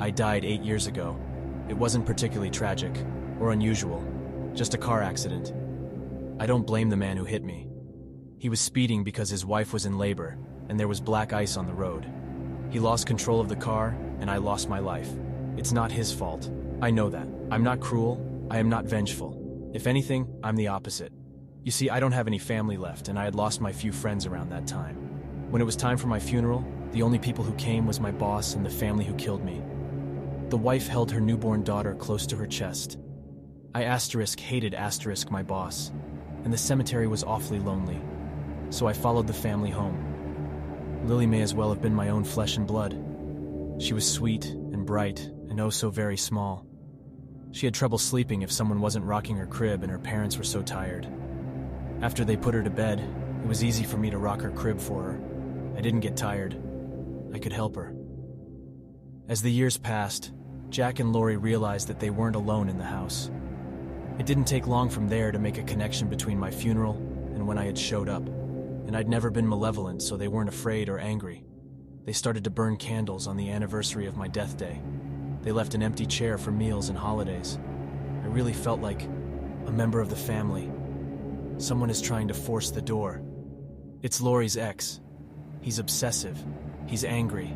I died 8 years ago. It wasn't particularly tragic or unusual, just a car accident. I don't blame the man who hit me. He was speeding because his wife was in labor and there was black ice on the road. He lost control of the car and I lost my life. It's not his fault. I know that. I'm not cruel. I am not vengeful. If anything, I'm the opposite. You see, I don't have any family left and I had lost my few friends around that time. When it was time for my funeral, the only people who came was my boss and the family who killed me. The wife held her newborn daughter close to her chest. I hated my boss, and the cemetery was awfully lonely, so I followed the family home. Lily may as well have been my own flesh and blood. She was sweet and bright and oh so very small. She had trouble sleeping if someone wasn't rocking her crib and her parents were so tired. After they put her to bed, it was easy for me to rock her crib for her. I didn't get tired. I could help her. As the years passed, Jack and Lori realized that they weren't alone in the house. It didn't take long from there to make a connection between my funeral and when I had showed up, and I'd never been malevolent, so they weren't afraid or angry. They started to burn candles on the anniversary of my death day. They left an empty chair for meals and holidays. I really felt like a member of the family. Someone is trying to force the door. It's Lori's ex. He's obsessive. He's angry.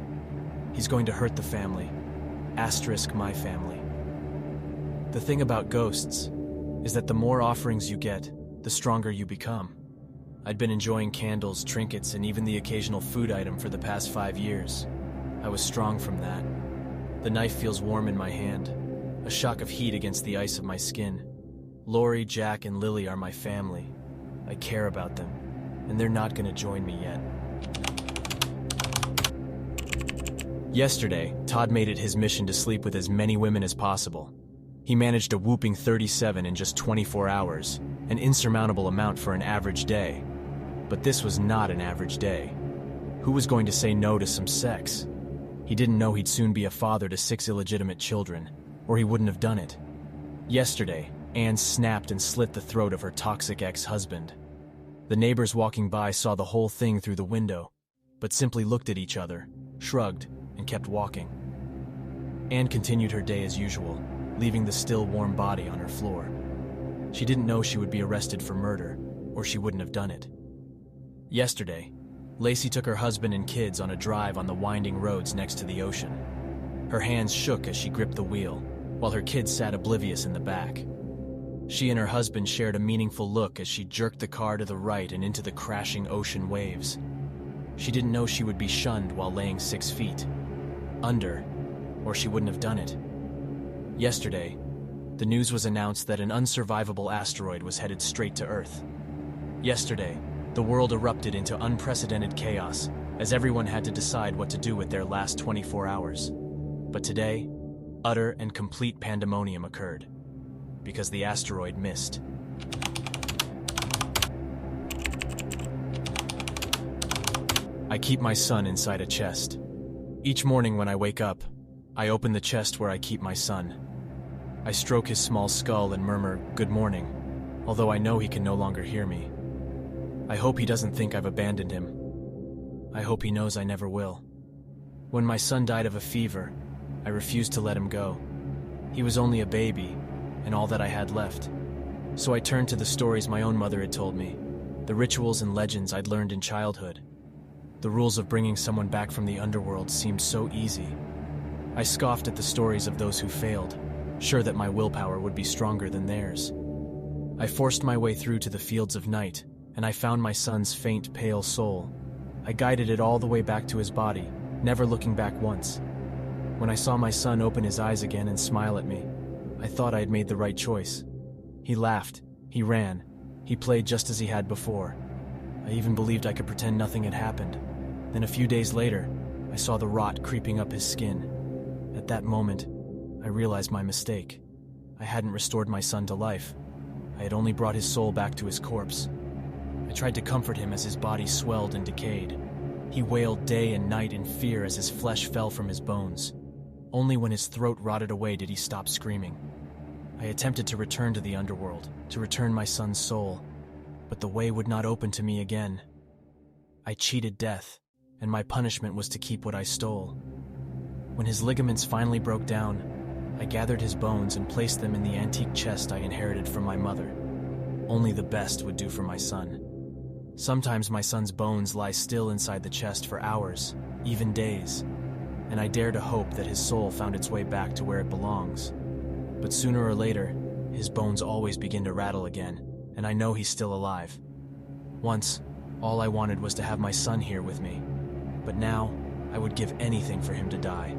He's going to hurt the family. My family. The thing about ghosts is that the more offerings you get, the stronger you become. I'd been enjoying candles, trinkets, and even the occasional food item for the past 5 years. I was strong from that. The knife feels warm in my hand, a shock of heat against the ice of my skin. Lori, Jack, and Lily are my family. I care about them, and they're not going to join me yet. Yesterday, Todd made it his mission to sleep with as many women as possible. He managed a whooping 37 in just 24 hours, an insurmountable amount for an average day. But this was not an average day. Who was going to say no to some sex? He didn't know he'd soon be a father to 6 illegitimate children, or he wouldn't have done it. Yesterday, Anne snapped and slit the throat of her toxic ex-husband. The neighbors walking by saw the whole thing through the window, but simply looked at each other, shrugged, and kept walking. Anne continued her day as usual, leaving the still warm body on her floor. She didn't know she would be arrested for murder, or she wouldn't have done it. Yesterday, Lacey took her husband and kids on a drive on the winding roads next to the ocean. Her hands shook as she gripped the wheel, while her kids sat oblivious in the back. She and her husband shared a meaningful look as she jerked the car to the right and into the crashing ocean waves. She didn't know she would be shunned while laying 6 feet under, or she wouldn't have done it. Yesterday, the news was announced that an unsurvivable asteroid was headed straight to Earth. Yesterday, the world erupted into unprecedented chaos as everyone had to decide what to do with their last 24 hours. But today, utter and complete pandemonium occurred, because the asteroid missed. I keep my son inside a chest. Each morning when I wake up, I open the chest where I keep my son. I stroke his small skull and murmur, "Good morning," although I know he can no longer hear me. I hope he doesn't think I've abandoned him. I hope he knows I never will. When my son died of a fever, I refused to let him go. He was only a baby, and all that I had left. So I turned to the stories my own mother had told me, the rituals and legends I'd learned in childhood. The rules of bringing someone back from the underworld seemed so easy. I scoffed at the stories of those who failed, sure that my willpower would be stronger than theirs. I forced my way through to the fields of night, and I found my son's faint, pale soul. I guided it all the way back to his body, never looking back once. When I saw my son open his eyes again and smile at me, I thought I had made the right choice. He laughed, he ran, he played just as he had before. I even believed I could pretend nothing had happened. Then a few days later, I saw the rot creeping up his skin. At that moment, I realized my mistake. I hadn't restored my son to life. I had only brought his soul back to his corpse. I tried to comfort him as his body swelled and decayed. He wailed day and night in fear as his flesh fell from his bones. Only when his throat rotted away did he stop screaming. I attempted to return to the underworld, to return my son's soul, but the way would not open to me again. I cheated death, and my punishment was to keep what I stole. When his ligaments finally broke down, I gathered his bones and placed them in the antique chest I inherited from my mother. Only the best would do for my son. Sometimes my son's bones lie still inside the chest for hours, even days, and I dare to hope that his soul found its way back to where it belongs. But sooner or later, his bones always begin to rattle again, and I know he's still alive. Once, all I wanted was to have my son here with me, but now I would give anything for him to die.